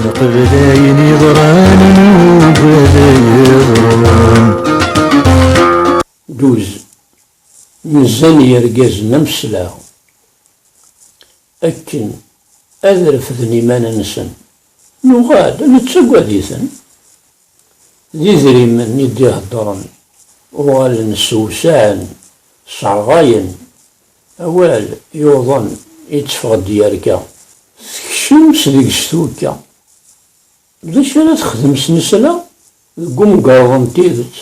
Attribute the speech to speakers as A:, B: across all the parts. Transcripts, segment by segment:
A: قبل عين يضران وبلا يضران
B: دوز مزال يرقزنا مسلاهم أكن أذرفذني ما ننسن نغاد نتسقاديثن ذي ذريمن يدي هدرن وغال نسوسان صعغاين أوال يوضن يتفغد دياركا تكشمس ديك الشتوكا داش راه تخدم سنسلا قوم قاضن تيدت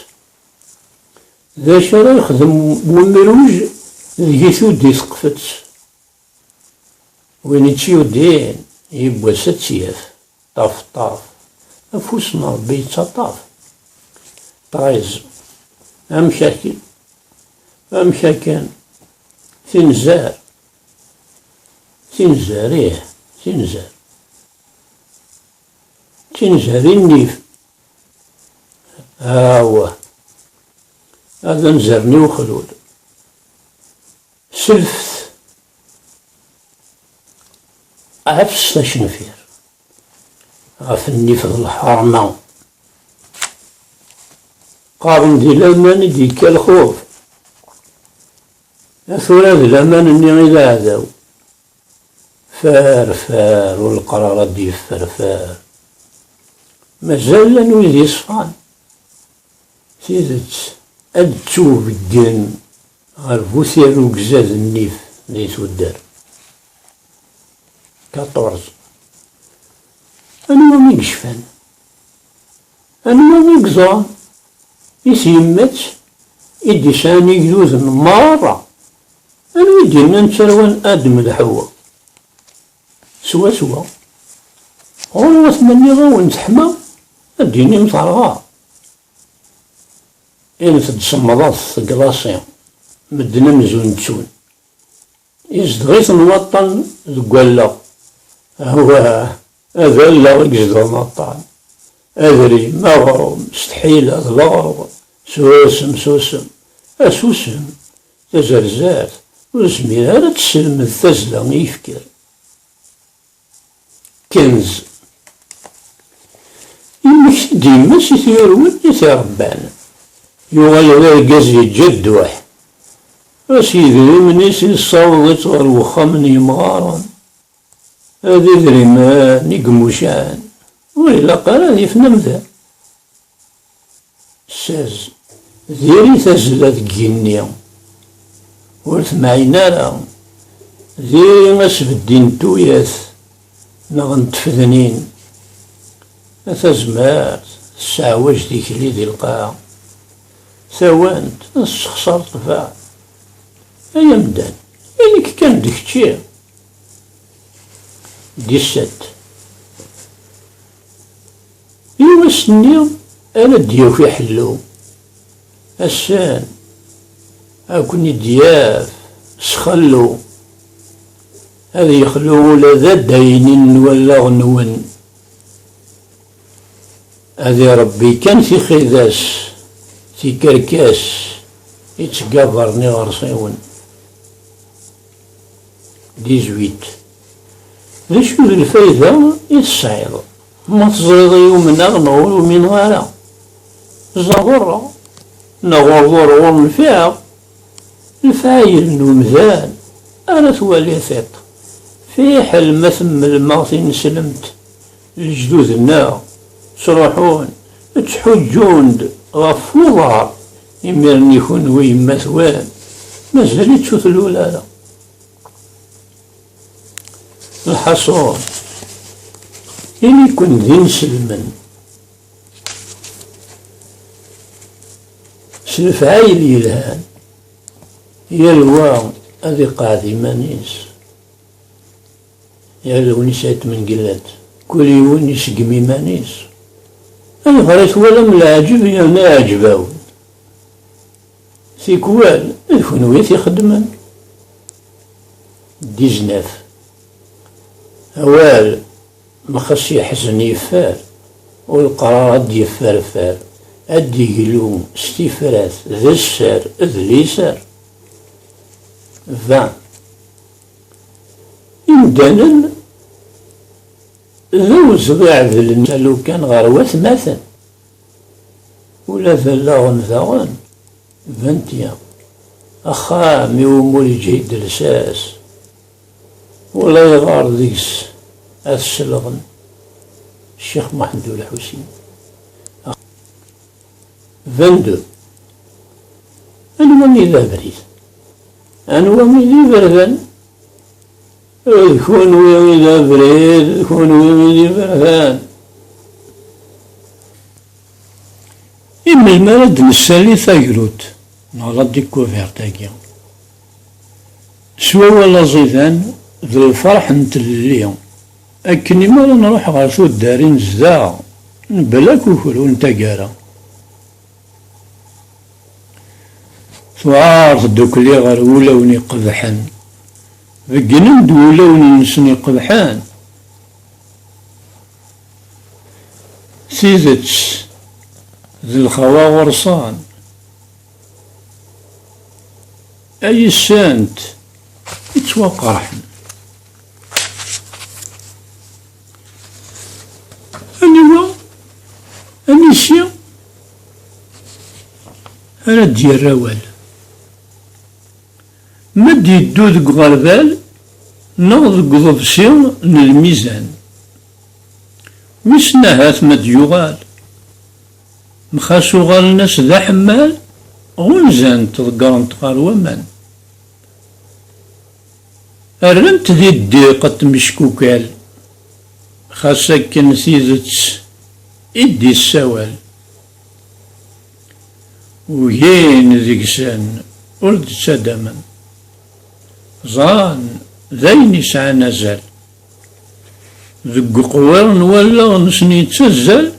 B: داش راه يخدم ومروج ديك ثودي ثقفت وين يتشيو دين يبوا ست ياف طاف طاف أفوسنا ربي يتطاف طايز أمشاكل أمشاكن تنزار تنزار إيه تنزار تنزار النيف هاوه هذا نزرني وخلود سلفت عفس تشنفير غفني في الحرمة قارن دي الأمان ديك الخوف أثورا دي الأمان إني غير عداو فار فار والقرارات دي فار فار مازال لانو يدي صفان سيدت أدتو بالجن غير بوثير وقزاز النيف دي تودار 14 أنا ما ميقشفان أنا ما ميقزان يسيمت إدي ساني جدوز مرة أنا يدينا نتروان آدم الحوا سوا سوا غور ثمانية غاون تحمى أديني مطرغا إن تتصمضات قلاصي مدنا مزون تشون يزدغيث نوطن ذقوالا هو هذا لا يجد المطعم أدري ما غروم استحيل هذا لا غروم سوسم سوسم أسوسم تزرزات وزمير هذا تسلم الثزلة يفكر كنز يمشي ديما سيثيرون يتربان يغير القاز يجد واحد أسيدي من يسي صوضت غير وخامن يمغارن هذي ذريمان يقموشان وإلا قال هذي فنمذا ساز ذيري تزلت جيني ورث معينا ذيري أسبدين توياث نغن تفذنين أتزمات السعواج ديك اللي دي القاع ثوانت السخسار طفاع أيا مدان يعني كان ديك تشي 17 يوم السنية أنا ديو في حلو السان أكوني دياف سخلو هذا يخلو ولا ذا داينين ولا غنون هذا ربي كان في خيداس في كركاس يتقابرني غرصيون 18 ذا شو الفايدة يتصعيد ما تزيد يومنا نغول ومن غالا زغرة نغور ونفاق الفايل نمذان أنا توالي ثيط في حل ما ثم الماضي سلمت لجدودنا تروحون تحجون غفوضها يمرني يكون ويما ثوان مازال تشوف الولاده الحصون إن يكون ذي نسلمن سلفعايل يلهان يلوى هذي قاعدي مانيس يلو نسات من قلات كل يوم يسقمي مانيس أنا فريت ولا من العجب يعني عجباو ثيكوال الفنويت يخدمن 19 أوال مخص يحزن يفار والقرارات يفار فار أدي قلوم استفرات ذا السار ذا اليسار 20 إمدانا ذوز ضيعذل لو كان غير وثماثا ولا ثلاغن ثاغن بنتيا أخامي ومولي جيد لساس ولا يغار ذيس السلغن الشيخ محمد الحسين 22 أنا مي ذا بريد أنا مي ذي بردن كون ويا ذا بريد كون ويا ذي بردان إما المرض نسالي ثايروت نغلط ديكوفيرتاكي سوا ولا زيدان ذو الفرح نتللي أكني ما نروح غير شو دارين زدا بلا كوكرو نتاكارا ثوار دوكلي غير ولوني قبحان بقنمد ولوني نسني قبحان سيدتش ذي الخوا غرصان أي السانت يتوقرحن أنيسي أنا ديال راوال مد يدو دق غربال نغ دق ضبسي للميزان ويسنا هات مد يغال مخاسو غال الناس ذا حمال غنزان تضقرنت غار ومان أرنت ذي الديقة مشكوكال خاصة كان سيدت إدي السوال وين ذيكسان ولد سدما ظان ذين يسعى نزل ذق قوارن ولا نسني تسزل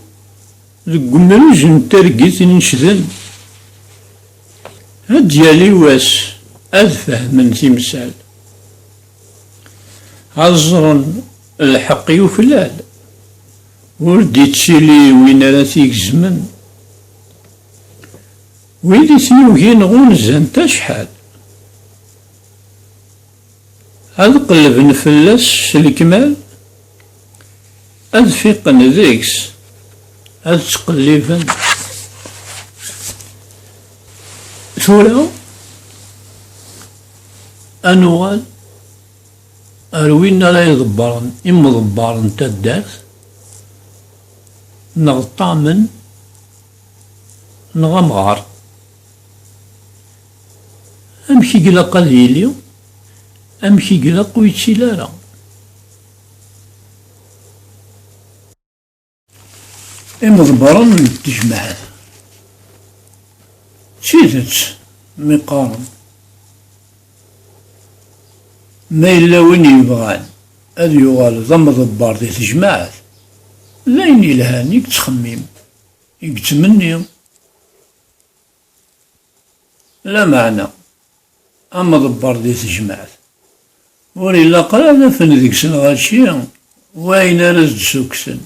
B: ذق مروج نترقيت نشذن هاد يالي واس أذفه من تمثال عزرن الحق يفلال ولدي تشيلي وين راه تيكزمن ويلي تيوهين غونزان تا شحال هاد قلب نفلس الكمال هاد فيقن ذيكس هاد تقليفن ثورة أنوال أروينا لا يضبرن إما ضبارن تدات نغطامن نغمغار أمشي قلا قليلي أمشي قلا قويتشي لارا إما ضبرن تجمعات سيدت مقارن ما إلا وين يبغان هذا يغال ضم ضبار دي تجمعات لاين يلهان يكتخمم يكتمني لا معنى أما ضبار دي تجمعات وليلا قرابنا فن ذيك سنة غالشي وين رزد سوكسن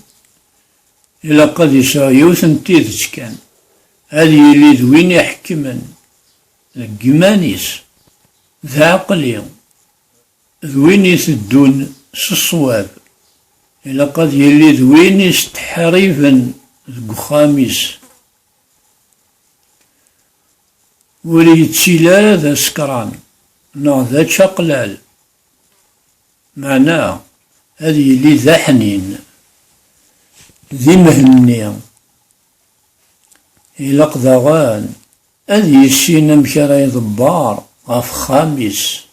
B: إلا قد يسا يوثن تيدت كان هذه يلي ذوين يحكمن الجمانيس ذا عقلي ذوين يثدون الصواب إلا قد يلي ذوين يستحريفن ذو خامس ولي يتسيلا ذا سكران نوع ذا شقلال معناه هذه يلي ذا حنين ذي مهني إلا قضاغان هذه يسينا مشارا يضبار غاف خامس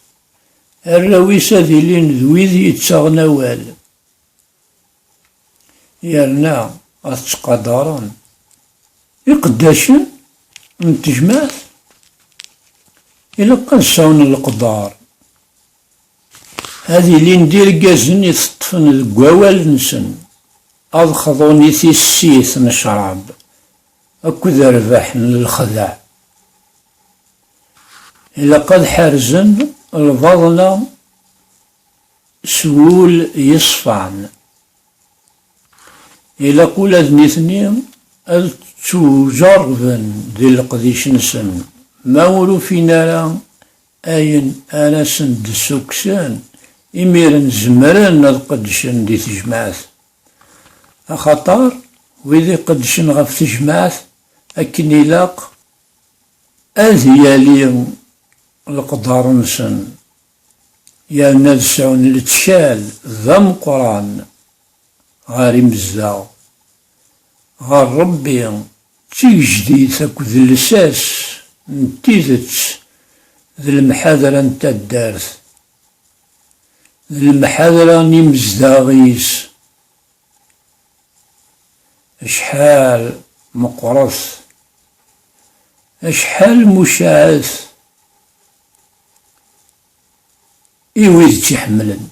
B: الراويس هذي لين ذويذي يتساغنوال يالنا غتقدرن يقداشن من تجمعات إلا قنساون القدار هذه اللي ندير كازن يتطفن القوال نسن أضخضوني في السيث نشرب أكد رباح للخدع إلا قد حرزن الفضل سهول يصفعن إلا قول أذنيثني تجربن ذي القديش نسن ما ولو فينا لا أين أناسن دسوكسان إميرن زمران القدشن دي تجمعات خطر وإذا يقدشن غف تجمعت أكن يلاق أذ يالي القدر نسن يا نادسون لتشال ذم قران غاري مزاو غار ربي تيجديد تاكد اللساس نتيزت ذي المحاذرة نتا الدارت ذي المحاذرة نمزداغيس اشحال مقرث اشحال مشاعث إيويد تيحملن